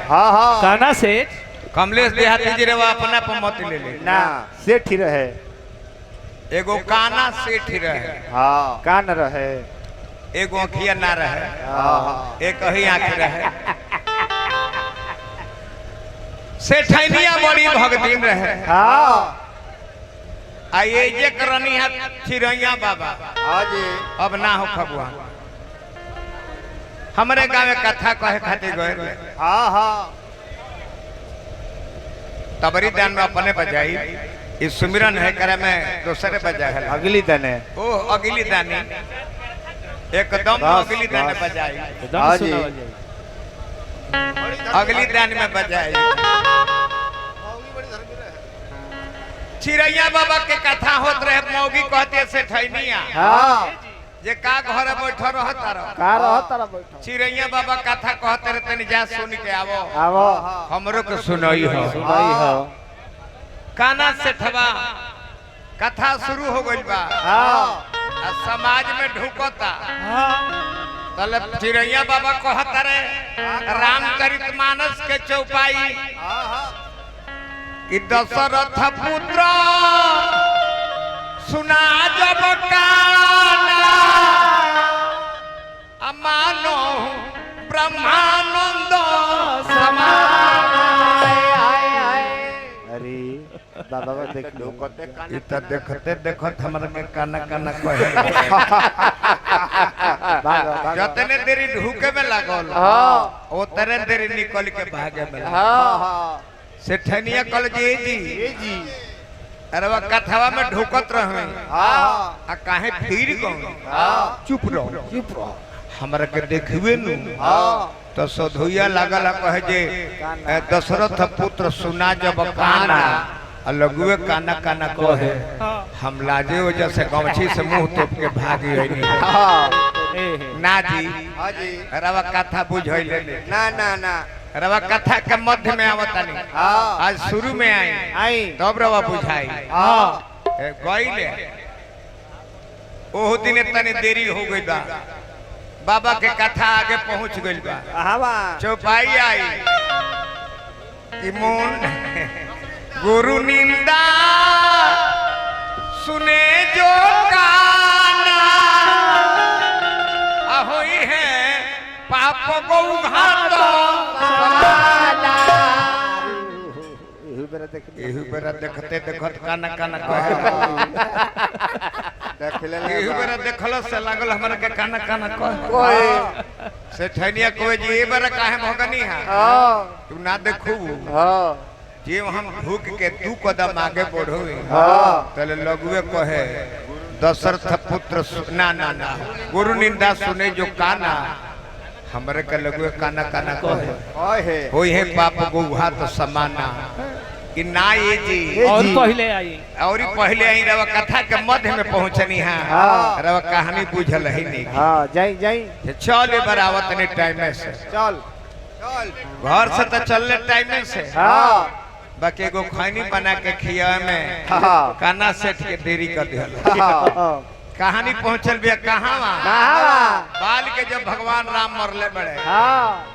हाँ हाँ काना सेठ कमलेश देहाती जी रे वो अपना पर मत ले ले ना सेठ ही रहे। एगो काना सेठ रहे हाँ कान रहे। एगो अखिया ना रहे हाँ एक ही आंख रहे। सेठनिया बड़ी भगतीन रहे। हाँ आइए जे करनी है चिरैया बाबा हाँ जी अब ना हो खबुआ हमारे गाँव में कथा कहे खातिर गए हाँ हाँ तबरी दान में अपने बजाई इस सुमिरन है करे में दूसरे बजा है अगली तने ओ अगली दानी एकदम अगली दान बजाई एकदम हाँ जी। सुना बजाई। अगली दान में बजाई चिरैया बाबा के कथा होत रहे मौगी कहते से ठैनिया हाँ जे का घर बैठो रहता रहो का रह तारा बैठो चिरैया बाबा कथा कहते रहे तनी जा सुन के आवो आवो हमरो के सुनई हो सुनाई हो। काना से ठबा कथा शुरू हो गइल बा हाँ आ समाज में ढुकता हाँ तले चिरैया बाबा कहता रहे रामचरितमानस के चौपाई कि दशरथ पुत्र सुना जब काना अमानो ब्रह्मानंद अरे दादा देख लो देखते देखत हमरा के काना काना कहे जतने देरी ढूके में लागल हाँ उतने देरी निकल के भागे में लागल। हाँ हाँ सेठनिया कल जी ये जी अरे वह कथवा में ढुकत रहे हाँ आ काहे फिर गो हाँ चुप रहो चुप रहो। हमरा के देखबे नु हाँ तो सधुइया लागल कहे जे दशरथ पुत्र सुना जब काना आ लघुए काना काना कहे हम लाजे वजह से गमछी से मुंह तोप के भागी होइनी हाँ ना जी हाँ जी रवा कथा बुझैले ना ना ना रवा कथा के मध्य में आवतानी हाँ आज शुरू में आई आई तब रवा बुझाई हाँ गईले ओह दिन तनी देरी हो गई बा बाबा के कथा आगे पहुंच गई बा हवा चौपाई आई कि मोन गुरु निंदा सुने जो काना ahoई है पाप को घाट एहू बेरा देखते देखत काना काना कहे एहू बेरा देखल से लागल हमरा के काना काना कहे से ठनिया कोई जी ए बेरा काहे भगनी है तू ना देखू जे हम भूख के तू कदम आगे बढ़ो तले लघुए कहे दशरथ पुत्र ना ना ना गुरु निंदा सुने जो काना हमरे के लघुए काना काना कहे होई है पाप गुहा तो समाना कि ना ये जी और पहले आई और पहले आई रवा कथा के मध्य में पहुंचनी है रवा कहानी बुझल ही नहीं हाँ जाई जाई चल बरावत नहीं टाइम से चल घर से तो चलने टाइम से हाँ बाकी एगो खैनी बना के खिया में हाँ काना सेठ के देरी कर दिया हाँ कहानी पहुंचल बिया कहाँ बाल के जब भगवान राम मरले बड़े हाँ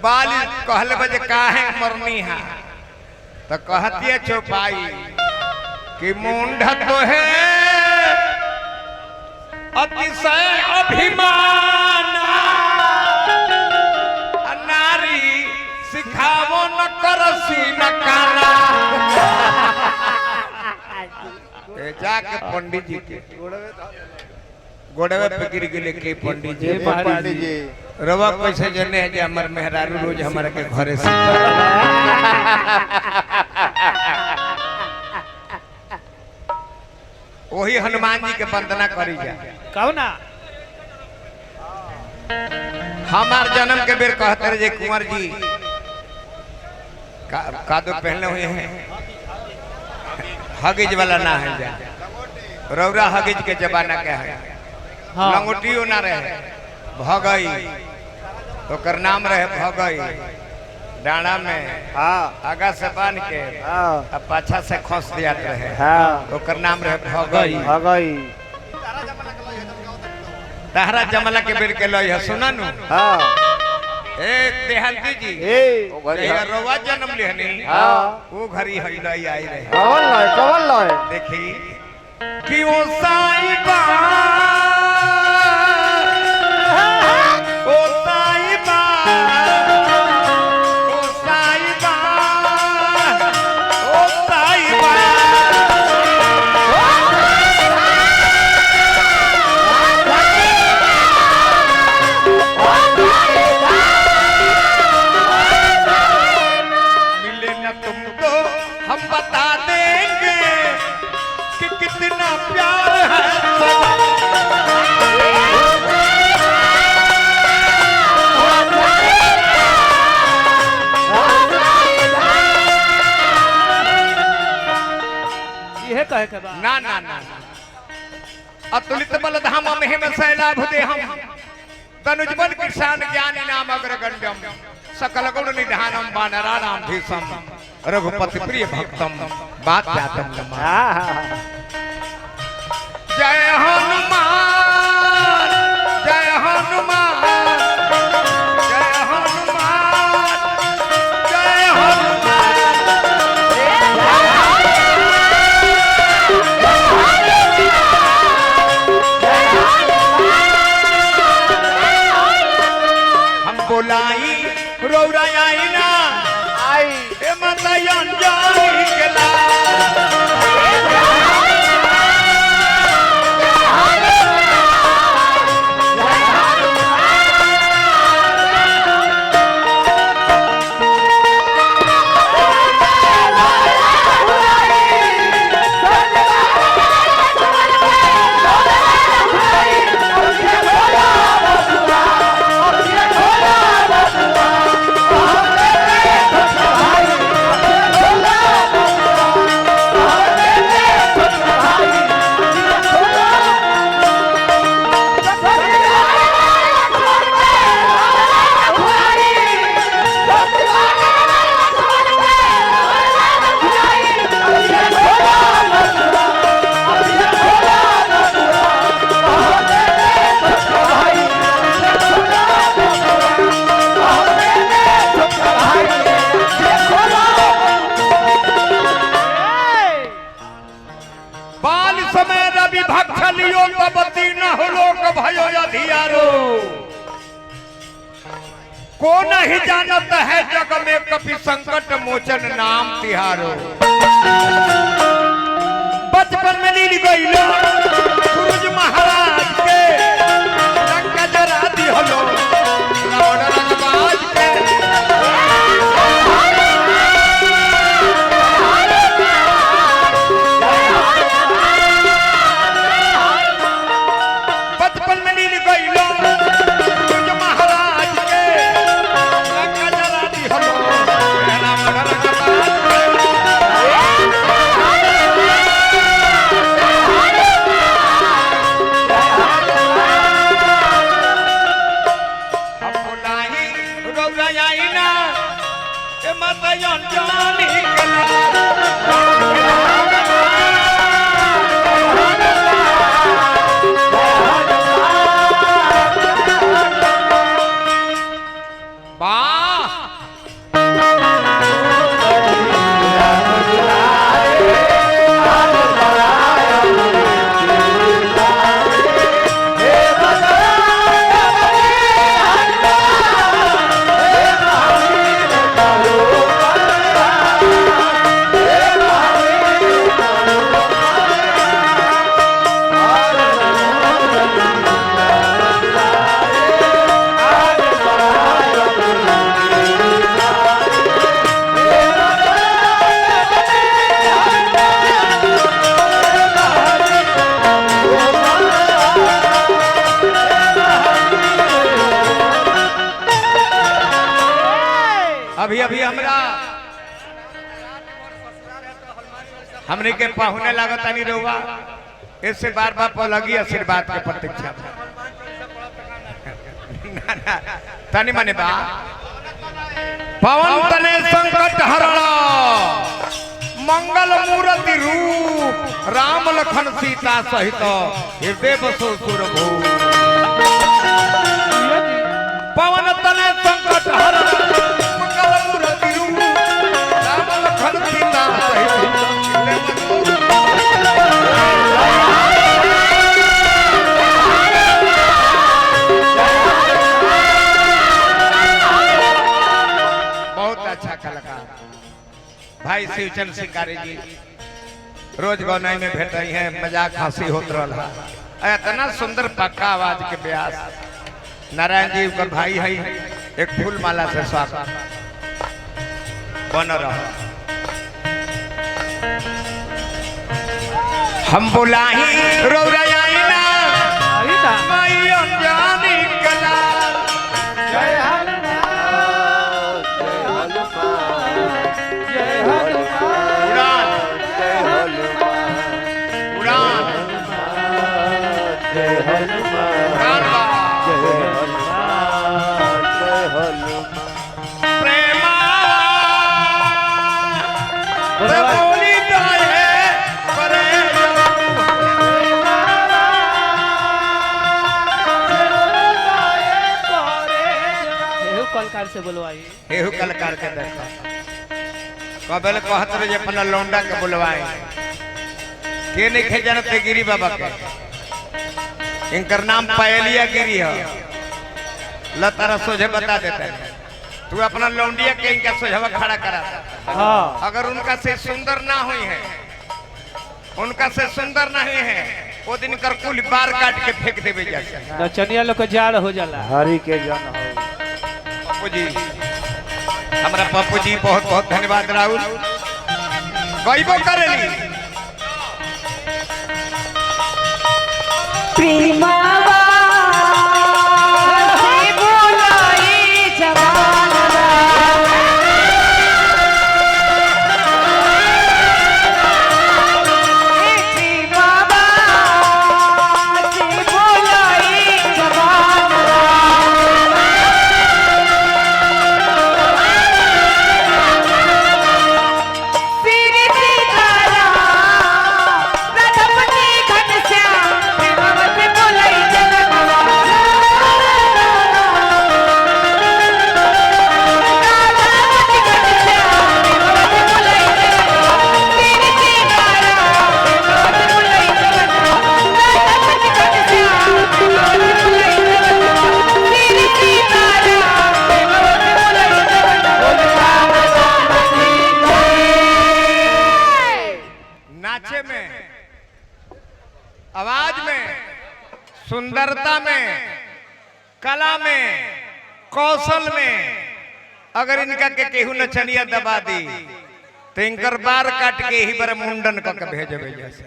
बाल कहले बजे काहे मरनी है तो कहती है चौपाई कि मुंडा तो है अतिशय अभिमान नारी सिखावो न करसी न काना जाके पंडित जी के गोड़वे पे गिर गेले के पंडित जी पंडित जी रवा कैसे जने है जे हमर मेहरारू रोज हमरा के घरे से वही हनुमान जी के वंदना करी जा कहो ना हमार जन्म के बेर कहते रहे जे कुंवर जी कादो पहने हुए हैं हगिज वाला ना है जा रौरा हगिज के जमाना के है लंगोटियो ना रहे भगई तो कर नाम रहे भगई डांडा में आगा से बांध के अब पाछा से खोस दिया रहे तो कर नाम रहे भगई तहरा जमला के बेर के लई है सुना नु देहांती जी ए रोवा जन्म लेहनी हाँ वो घरी हईलाई आई रहे कवन लय देखी कि वो साईबा ना ना ना अतुलित बल धाम में सैलाभ दे हम तनुजबल किसान ज्ञानी नाम अग्रगण्यम सकल गुण निधानम वानराणाम भीषम रघुपति प्रिय भक्तम बात जातम जय हनुमान जय हनुमान जय हनुमान जय हनुमान बोलाई रौराई ना आई ए माता अंजलि केला को नहीं जानत है जग में कभी संकट मोचन नाम तिहारो बचपन में नीली गईलो सूरज महाराज के रंग जरा दी हलो रावण रंगबाज के बचपन में नीली गईलो सूरज महाराज के रंग जरा दी हलो रावण रंगबाज अभी अभी हमरा हमने के पाहुने लागत नहीं रहुआ इससे बार बार पलगी आशीर्वाद के प्रतीक्षा तनी मने बा पवन तने संकट हरणा मंगल मूर्ति रूप राम लखन सीता सहित हृदय बसो सुरभू पवन तने संकट भाई शिवचंद शिकारी जी रोज गौनाई में भेट रही है, मजाक हंसी होत रहा। इतना सुंदर पक्का आवाज के ब्यास नारायण जी का भाई है, एक फूल माला से स्वागत बन रहा। हम बुलाही रोराई ना मैया जानी कला जय हनुमान जय हनुमान जय हनुमान उड़ान जय हनुमान उड़ान जय हनुमान जय हनुमान प्रेमा बोली जाए करे कलकार से बुलवाई हेहू कलकार के देखा कबल कहत रहे अपना लौंडा के बुलवाए के नहीं खे जानते गिरी बाबा के इनकर नाम पायलिया गिरी है लतारा सोझे बता देता है। तू अपना लौंडिया के इनका सोझवा खड़ा करा। हाँ अगर उनका से सुंदर ना हुई है, उनका से सुंदर नहीं है, वो दिन कर कुल बार काट के फेंक देवे जैसे। नचनिया लोग के जाड़ हो जाला। हरि के जन हो पप्पू जी हमारा पप्पू जी बहुत बहुत धन्यवाद राहुल गईबो करेली नाचे में, आवाज में, सुंदरता में, कला में, कौशल में अगर इनका के केहू नचनिया दबा दी तो इनकर बार काट के ही बार मुंडन करके भेजबे जैसे।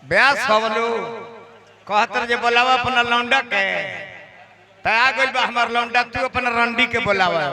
ब्यास हवलो कहतर जे बोलावा अपना लौंडा के त आ गइल बा हमर लौंडा, तू अपना रंडी के बोलावा।